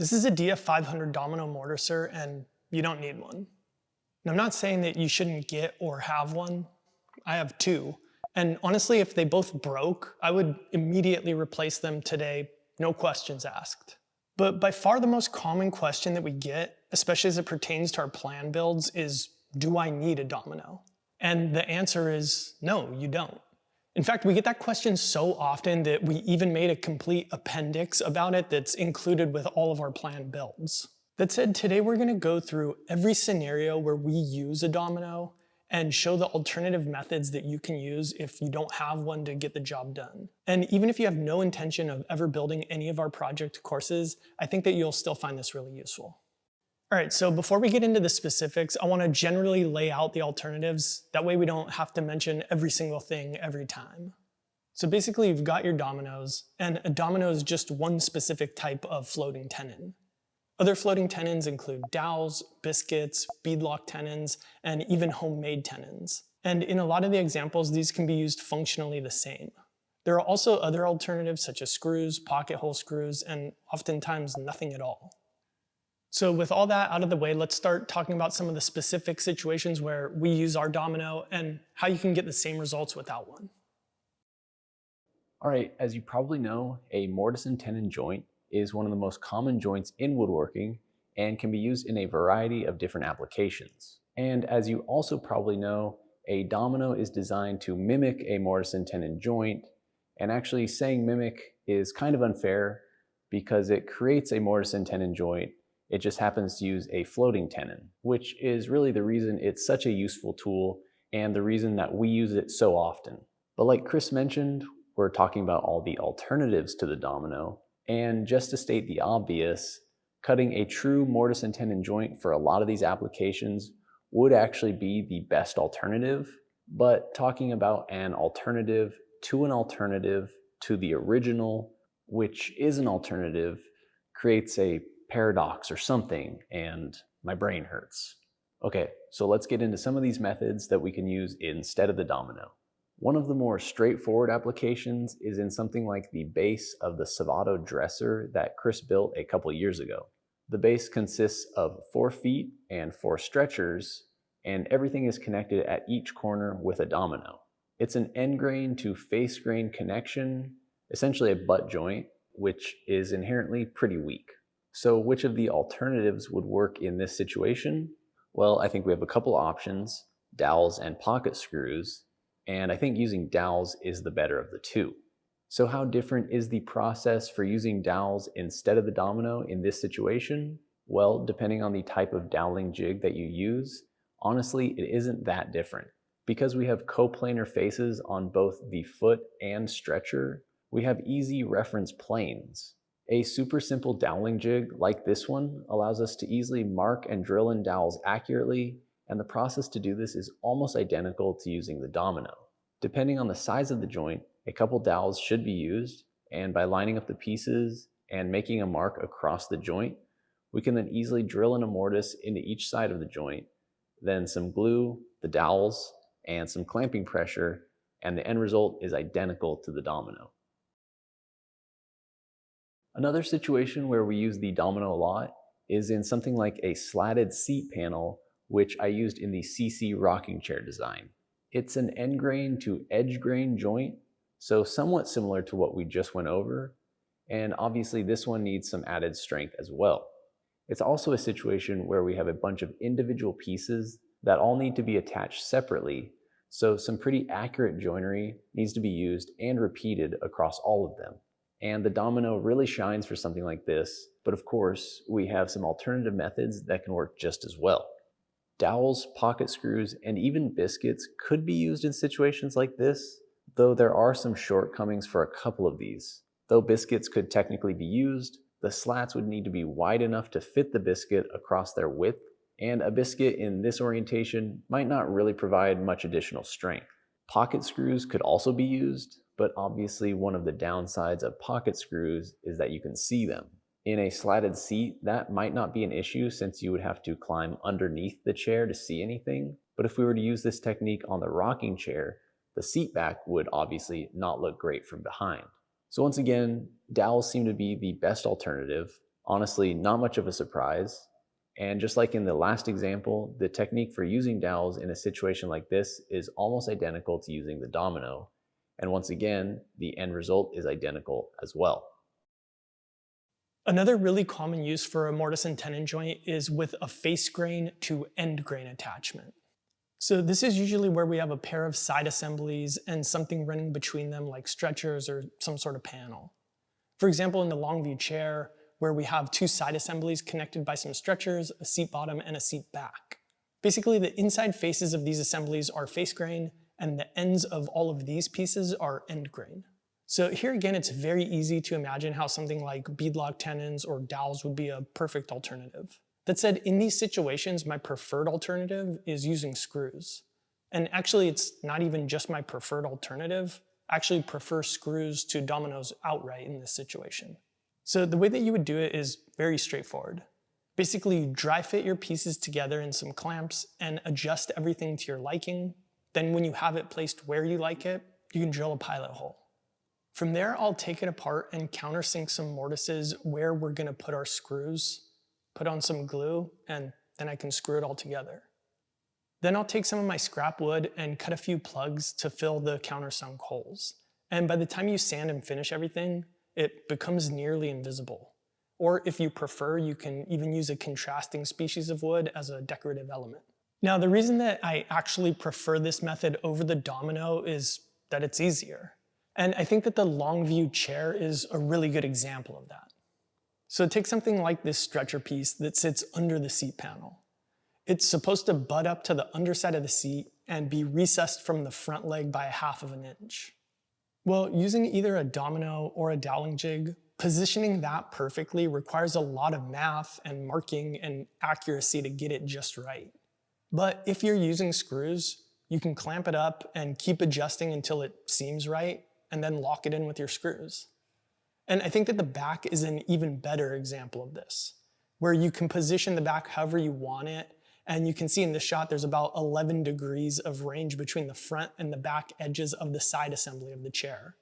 This is a DF500 Domino Mortiser, and you don't need one. And I'm not saying that you shouldn't get or have one. I have two. And honestly, if they both broke, I would immediately replace them today, no questions asked. But by far the most common question that we get, especially as it pertains to our plan builds, is, do I need a domino? And the answer is, no, you don't. In fact, we get that question so often that we even made a complete appendix about it that's included with all of our plan builds. That said, today we're gonna go through every scenario where we use a domino and show the alternative methods that you can use if you don't have one to get the job done. And even if you have no intention of ever building any of our project courses, I think that you'll still find this really useful. All right, so before we get into the specifics, I want to generally lay out the alternatives. That way we don't have to mention every single thing every time. So basically you've got your dominoes, and a domino is just one specific type of floating tenon. Other floating tenons include dowels, biscuits, beadlock tenons, and even homemade tenons. And in a lot of the examples, these can be used functionally the same. There are also other alternatives such as screws, pocket hole screws, and oftentimes nothing at all. So with all that out of the way, let's start talking about some of the specific situations where we use our domino and how you can get the same results without one. All right, as you probably know, a mortise and tenon joint is one of the most common joints in woodworking and can be used in a variety of different applications. And as you also probably know, a domino is designed to mimic a mortise and tenon joint, and actually saying mimic is kind of unfair because it creates a mortise and tenon joint. It just happens to use a floating tenon, which is really the reason it's such a useful tool and the reason that we use it so often. But like Chris mentioned, we're talking about all the alternatives to the domino. And just to state the obvious, cutting a true mortise and tenon joint for a lot of these applications would actually be the best alternative. But talking about an alternative to the original, which is an alternative, creates a paradox or something, and my brain hurts. Okay, so let's get into some of these methods that we can use instead of the domino. One of the more straightforward applications is in something like the base of the Savato dresser that Chris built a couple years ago. The base consists of 4 feet and 4 stretchers, and everything is connected at each corner with a domino. It's an end grain to face grain connection, essentially a butt joint, which is inherently pretty weak. So which of the alternatives would work in this situation? Well, I think we have a couple options, dowels and pocket screws, and I think using dowels is the better of the two. So how different is the process for using dowels instead of the domino in this situation? Well, depending on the type of doweling jig that you use, honestly, it isn't that different. Because we have coplanar faces on both the foot and stretcher, we have easy reference planes. A super simple doweling jig like this one allows us to easily mark and drill in dowels accurately, and the process to do this is almost identical to using the domino. Depending on the size of the joint, a couple dowels should be used, and by lining up the pieces and making a mark across the joint, we can then easily drill in a mortise into each side of the joint, then some glue, the dowels, and some clamping pressure, and the end result is identical to the domino. Another situation where we use the domino a lot is in something like a slatted seat panel, which I used in the CC rocking chair design. It's an end grain to edge grain joint, so somewhat similar to what we just went over, and obviously this one needs some added strength as well. It's also a situation where we have a bunch of individual pieces that all need to be attached separately, so some pretty accurate joinery needs to be used and repeated across all of them. And the domino really shines for something like this, but of course, we have some alternative methods that can work just as well. Dowels, pocket screws, and even biscuits could be used in situations like this, though there are some shortcomings for a couple of these. Though biscuits could technically be used, the slats would need to be wide enough to fit the biscuit across their width, and a biscuit in this orientation might not really provide much additional strength. Pocket screws could also be used, but obviously one of the downsides of pocket screws is that you can see them. In a slatted seat, that might not be an issue since you would have to climb underneath the chair to see anything, but if we were to use this technique on the rocking chair, the seat back would obviously not look great from behind. So once again, dowels seem to be the best alternative, Honestly, not much of a surprise. And just like in the last example, the technique for using dowels in a situation like this is almost identical to using the domino. And once again, the end result is identical as well. Another really common use for a mortise and tenon joint is with a face grain to end grain attachment. So this is usually where we have a pair of side assemblies and something running between them like stretchers or some sort of panel. For example, in the long view chair, where we have two side assemblies connected by some stretchers, a seat bottom, and a seat back. Basically, the inside faces of these assemblies are face grain, and the ends of all of these pieces are end grain. So here again, it's very easy to imagine how something like beadlock tenons or dowels would be a perfect alternative. That said, in these situations, my preferred alternative is using screws. And actually, it's not even just my preferred alternative. I actually prefer screws to dominoes outright in this situation. So the way that you would do it is very straightforward. Basically, you dry fit your pieces together in some clamps and adjust everything to your liking. Then when you have it placed where you like it, you can drill a pilot hole. From there, I'll take it apart and countersink some mortises where we're gonna put our screws, put on some glue, and then I can screw it all together. Then I'll take some of my scrap wood and cut a few plugs to fill the countersunk holes. And by the time you sand and finish everything, it becomes nearly invisible. Or if you prefer, you can even use a contrasting species of wood as a decorative element. Now, the reason that I actually prefer this method over the domino is that it's easier. And I think that the long view chair is a really good example of that. So take something like this stretcher piece that sits under the seat panel. It's supposed to butt up to the underside of the seat and be recessed from the front leg by 1/2 of an inch. Well, using either a domino or a doweling jig, positioning that perfectly requires a lot of math and marking and accuracy to get it just right. But if you're using screws, you can clamp it up and keep adjusting until it seems right, and then lock it in with your screws. And I think that the back is an even better example of this, where you can position the back however you want it. And you can see in this shot, there's about 11 degrees of range between the front and the back edges of the side assembly of the chair.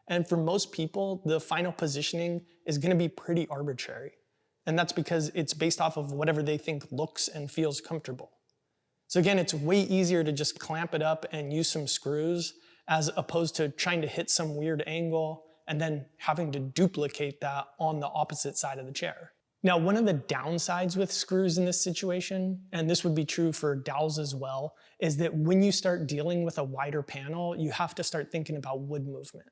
And for most people, the final positioning is gonna be pretty arbitrary. And that's because it's based off of whatever they think looks and feels comfortable. So again, it's way easier to just clamp it up and use some screws as opposed to trying to hit some weird angle and then having to duplicate that on the opposite side of the chair. Now, one of the downsides with screws in this situation, and this would be true for dowels as well, is that when you start dealing with a wider panel, you have to start thinking about wood movement.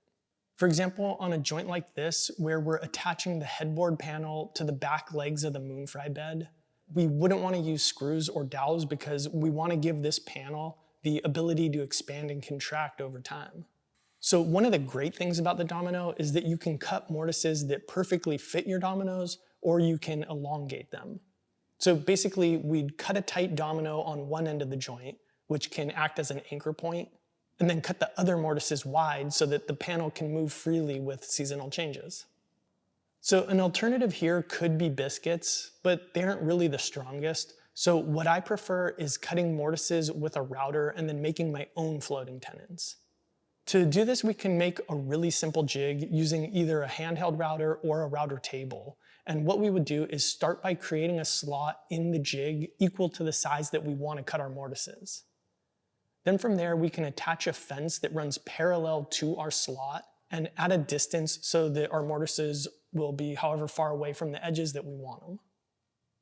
For example, on a joint like this, where we're attaching the headboard panel to the back legs of the moonfry bed, we wouldn't want to use screws or dowels because we want to give this panel the ability to expand and contract over time. So one of the great things about the domino is that you can cut mortises that perfectly fit your dominoes, or you can elongate them. So basically, we'd cut a tight domino on one end of the joint, which can act as an anchor point, and then cut the other mortises wide so that the panel can move freely with seasonal changes. So an alternative here could be biscuits, but they aren't really the strongest. So what I prefer is cutting mortises with a router and then making my own floating tenons. To do this, we can make a really simple jig using either a handheld router or a router table. And what we would do is start by creating a slot in the jig equal to the size that we want to cut our mortises. Then from there, we can attach a fence that runs parallel to our slot and at a distance so that our mortises will be however far away from the edges that we want them.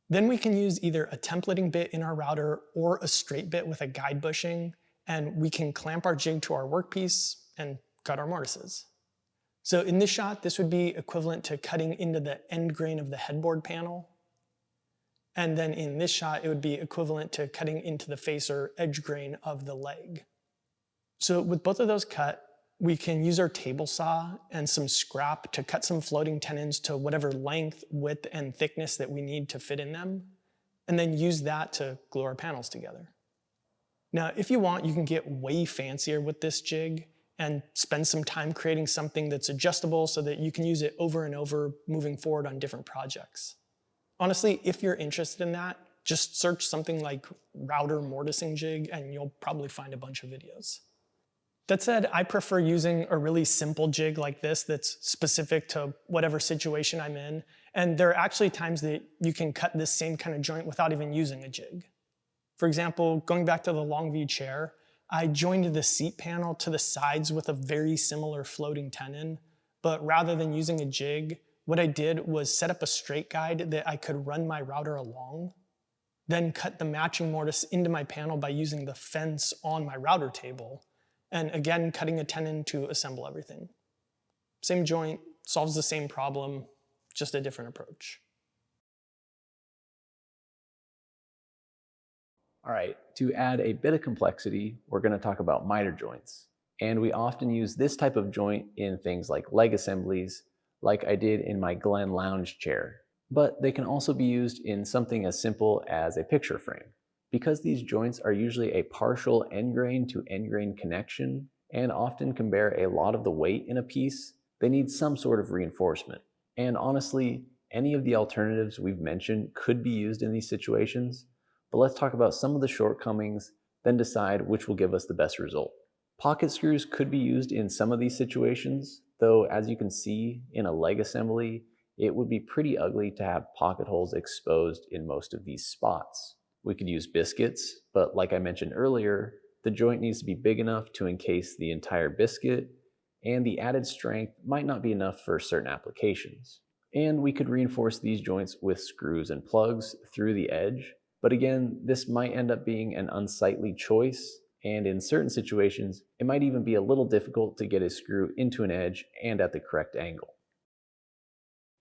Then we can use either a templating bit in our router or a straight bit with a guide bushing, and we can clamp our jig to our workpiece and cut our mortises. So in this shot, this would be equivalent to cutting into the end grain of the headboard panel. And then in this shot, it would be equivalent to cutting into the face or edge grain of the leg. So with both of those cut, we can use our table saw and some scrap to cut some floating tenons to whatever length, width, and thickness that we need to fit in them, and then use that to glue our panels together. Now, if you want, you can get way fancier with this jig and spend some time creating something that's adjustable so that you can use it over and over moving forward on different projects. Honestly, if you're interested in that, just search something like router mortising jig and you'll probably find a bunch of videos. That said, I prefer using a really simple jig like this that's specific to whatever situation I'm in. And there are actually times that you can cut this same kind of joint without even using a jig. For example, going back to the long view chair, I joined the seat panel to the sides with a very similar floating tenon, but rather than using a jig, what I did was set up a straight guide that I could run my router along, then cut the matching mortise into my panel by using the fence on my router table, and again cutting a tenon to assemble everything. Same joint, solves the same problem, just a different approach. All right, to add a bit of complexity, we're going to talk about miter joints. And we often use this type of joint in things like leg assemblies, like I did in my Glen lounge chair. But they can also be used in something as simple as a picture frame. Because these joints are usually a partial end grain to end grain connection and often can bear a lot of the weight in a piece, they need some sort of reinforcement. And honestly, any of the alternatives we've mentioned could be used in these situations, but let's talk about some of the shortcomings, then decide which will give us the best result. Pocket screws could be used in some of these situations, though as you can see in a leg assembly, it would be pretty ugly to have pocket holes exposed in most of these spots. We could use biscuits, but like I mentioned earlier, the joint needs to be big enough to encase the entire biscuit, and the added strength might not be enough for certain applications. And we could reinforce these joints with screws and plugs through the edge, but again, this might end up being an unsightly choice, and in certain situations, it might even be a little difficult to get a screw into an edge and at the correct angle.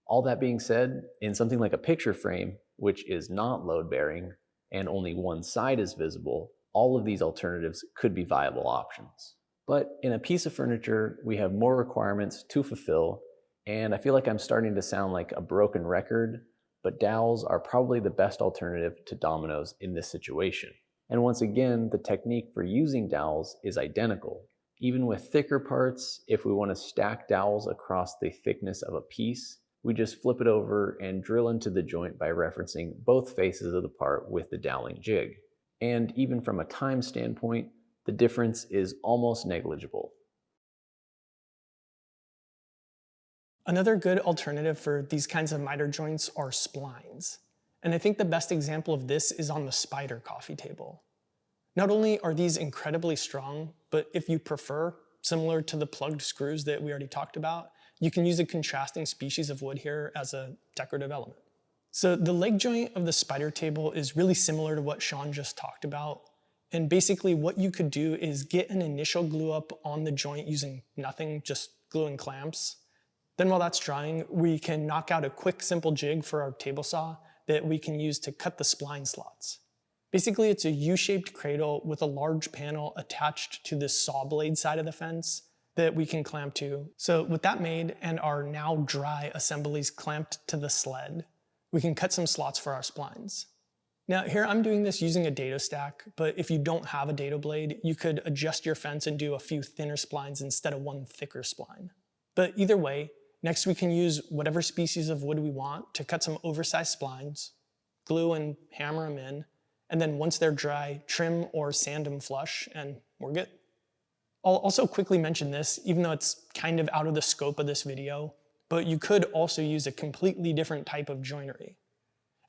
All that being said, in something like a picture frame, which is not load-bearing, and only one side is visible, all of these alternatives could be viable options. But in a piece of furniture, we have more requirements to fulfill, and I feel like I'm starting to sound like a broken record, but dowels are probably the best alternative to dominoes in this situation. And once again, the technique for using dowels is identical. Even with thicker parts, if we want to stack dowels across the thickness of a piece, we just flip it over and drill into the joint by referencing both faces of the part with the doweling jig. And even from a time standpoint, the difference is almost negligible. Another good alternative for these kinds of miter joints are splines. And I think the best example of this is on the Spider coffee table. Not only are these incredibly strong, but if you prefer, similar to the plugged screws that we already talked about, you can use a contrasting species of wood here as a decorative element. So the leg joint of the Spider table is really similar to what Sean just talked about. And basically what you could do is get an initial glue up on the joint using nothing, just glue and clamps. Then while that's drying, we can knock out a quick, simple jig for our table saw that we can use to cut the spline slots. Basically, it's a U-shaped cradle with a large panel attached to the saw blade side of the fence that we can clamp to. So with that made and our now dry assemblies clamped to the sled, we can cut some slots for our splines. Now here I'm doing this using a dado stack, but if you don't have a dado blade, you could adjust your fence and do a few thinner splines instead of one thicker spline. But either way, next we can use whatever species of wood we want to cut some oversized splines, glue and hammer them in, and then once they're dry, trim or sand them flush, and we're good. I'll also quickly mention this, even though it's kind of out of the scope of this video, but you could also use a completely different type of joinery.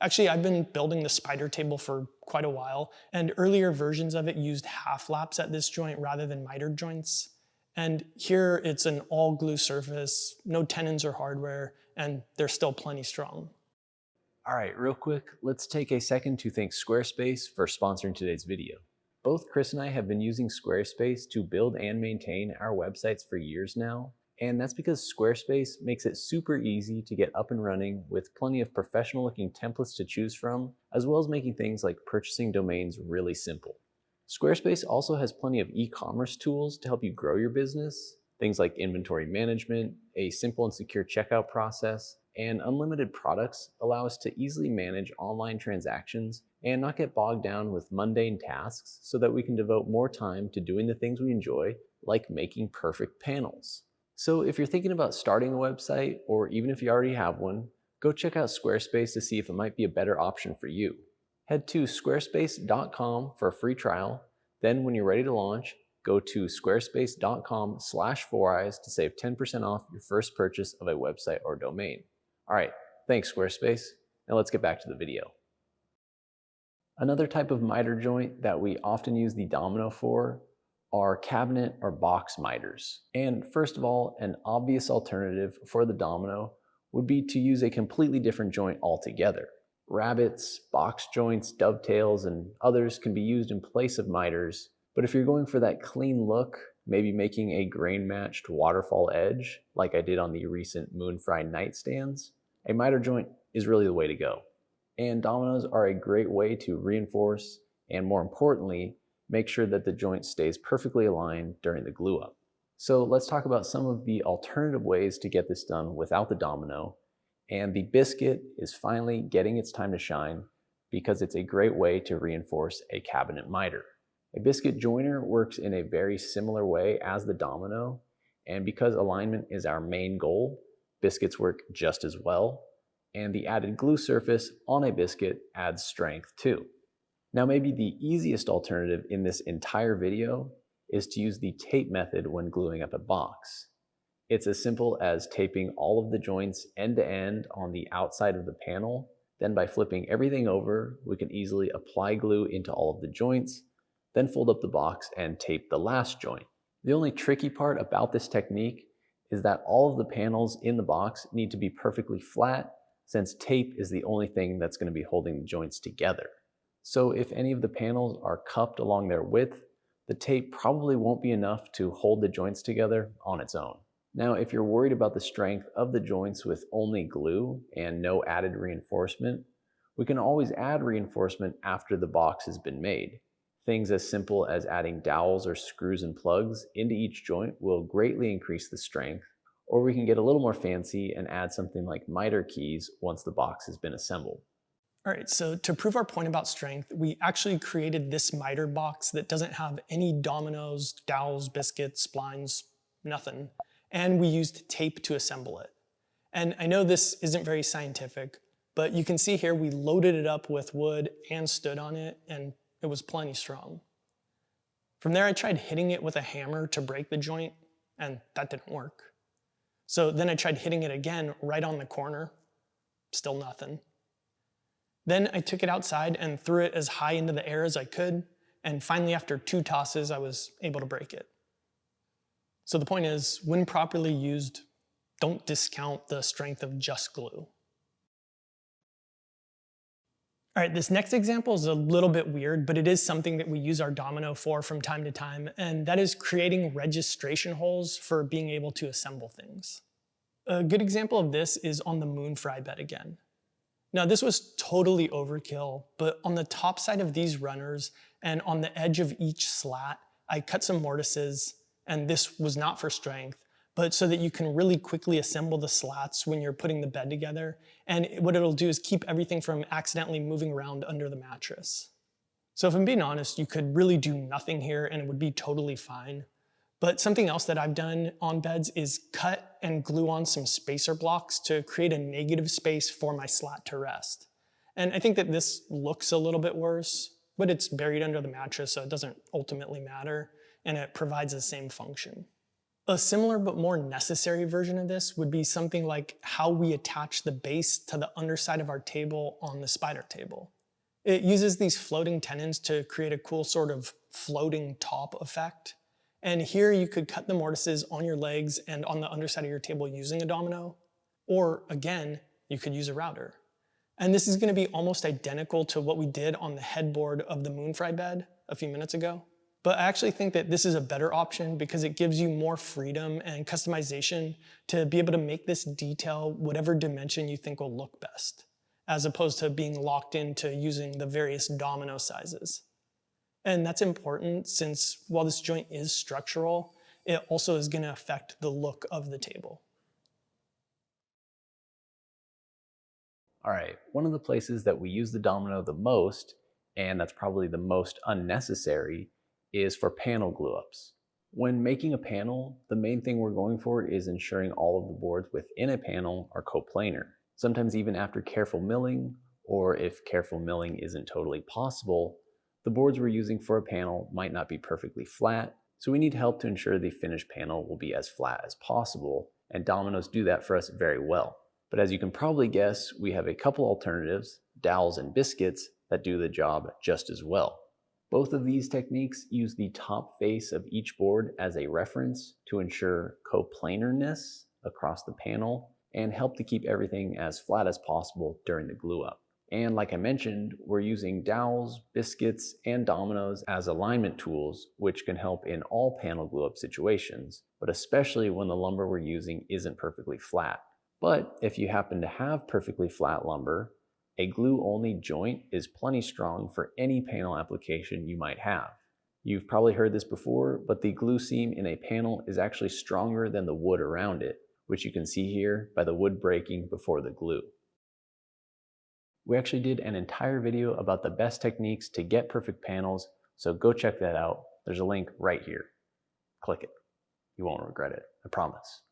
Actually, I've been building the Spider table for quite a while, and earlier versions of it used half laps at this joint rather than mitered joints. And here it's an all glue surface, no tenons or hardware, and they're still plenty strong. All right, real quick, let's take a second to thank Squarespace for sponsoring today's video. Both Chris and I have been using Squarespace to build and maintain our websites for years now, and that's because Squarespace makes it super easy to get up and running with plenty of professional looking templates to choose from, as well as making things like purchasing domains really simple. Squarespace also has plenty of e-commerce tools to help you grow your business, things like inventory management, a simple and secure checkout process, and unlimited products allow us to easily manage online transactions and not get bogged down with mundane tasks so that we can devote more time to doing the things we enjoy, like making perfect panels. So if you're thinking about starting a website, or even if you already have one, go check out Squarespace to see if it might be a better option for you. Head to squarespace.com for a free trial. Then when you're ready to launch, go to squarespace.com/4eyes to save 10% off your first purchase of a website or domain. All right, thanks Squarespace. Now let's get back to the video. Another type of miter joint that we often use the domino for are cabinet or box miters. And first of all, an obvious alternative for the domino would be to use a completely different joint altogether. Rabbets, box joints, dovetails, and others can be used in place of miters, but if you're going for that clean look, maybe making a grain-matched waterfall edge, like I did on the recent moon-fried nightstands, a miter joint is really the way to go. And dominoes are a great way to reinforce and, more importantly, make sure that the joint stays perfectly aligned during the glue up. So let's talk about some of the alternative ways to get this done without the domino. And the biscuit is finally getting its time to shine because it's a great way to reinforce a cabinet miter. A biscuit joiner works in a very similar way as the domino, and because alignment is our main goal, biscuits work just as well, and the added glue surface on a biscuit adds strength too. Now maybe the easiest alternative in this entire video is to use the tape method when gluing up a box. It's as simple as taping all of the joints end to end on the outside of the panel. Then by flipping everything over, we can easily apply glue into all of the joints, then fold up the box and tape the last joint. The only tricky part about this technique is that all of the panels in the box need to be perfectly flat, since tape is the only thing that's going to be holding the joints together. So if any of the panels are cupped along their width, the tape probably won't be enough to hold the joints together on its own. Now, if you're worried about the strength of the joints with only glue and no added reinforcement, we can always add reinforcement after the box has been made. Things as simple as adding dowels or screws and plugs into each joint will greatly increase the strength, or we can get a little more fancy and add something like miter keys once the box has been assembled. All right, so to prove our point about strength, we actually created this miter box that doesn't have any dominoes, dowels, biscuits, splines, nothing. And we used tape to assemble it. And I know this isn't very scientific, but you can see here we loaded it up with wood and stood on it, and it was plenty strong. From there, I tried hitting it with a hammer to break the joint, and that didn't work. So then I tried hitting it again right on the corner, still nothing. Then I took it outside and threw it as high into the air as I could, and finally after 2 tosses, I was able to break it. So the point is, when properly used, don't discount the strength of just glue. All right, this next example is a little bit weird, but it is something that we use our domino for from time to time, and that is creating registration holes for being able to assemble things. A good example of this is on the moon fry bed again. Now this was totally overkill, but on the top side of these runners and on the edge of each slat, I cut some mortises, and this was not for strength, but so that you can really quickly assemble the slats when you're putting the bed together. And what it'll do is keep everything from accidentally moving around under the mattress. So if I'm being honest, you could really do nothing here and it would be totally fine. But something else that I've done on beds is cut and glue on some spacer blocks to create a negative space for my slat to rest. And I think that this looks a little bit worse, but it's buried under the mattress, so it doesn't ultimately matter, and it provides the same function. A similar but more necessary version of this would be something like how we attach the base to the underside of our table on the spider table. It uses these floating tenons to create a cool sort of floating top effect. And here you could cut the mortises on your legs and on the underside of your table using a domino, or again, you could use a router. And this is going to be almost identical to what we did on the headboard of the moon fry bed a few minutes ago. But I actually think that this is a better option because it gives you more freedom and customization to be able to make this detail whatever dimension you think will look best, as opposed to being locked into using the various domino sizes. And that's important since while this joint is structural, it also is going to affect the look of the table. All right, one of the places that we use the domino the most, and that's probably the most unnecessary, is for panel glue-ups. When making a panel, the main thing we're going for is ensuring all of the boards within a panel are coplanar. Sometimes even after careful milling, or if careful milling isn't totally possible, the boards we're using for a panel might not be perfectly flat, So we need help to ensure the finished panel will be as flat as possible, and dominoes do that for us very well. But as you can probably guess, we have a couple alternatives, dowels and biscuits, that do the job just as well. Both of these techniques use the top face of each board as a reference to ensure coplanarness across the panel and help to keep everything as flat as possible during the glue up. And like I mentioned, we're using dowels, biscuits, and dominoes as alignment tools, which can help in all panel glue up situations, but especially when the lumber we're using isn't perfectly flat. But if you happen to have perfectly flat lumber, a glue-only joint is plenty strong for any panel application you might have. You've probably heard this before, but the glue seam in a panel is actually stronger than the wood around it, which you can see here by the wood breaking before the glue. We actually did an entire video about the best techniques to get perfect panels, so go check that out. There's a link right here. Click it. You won't regret it, I promise.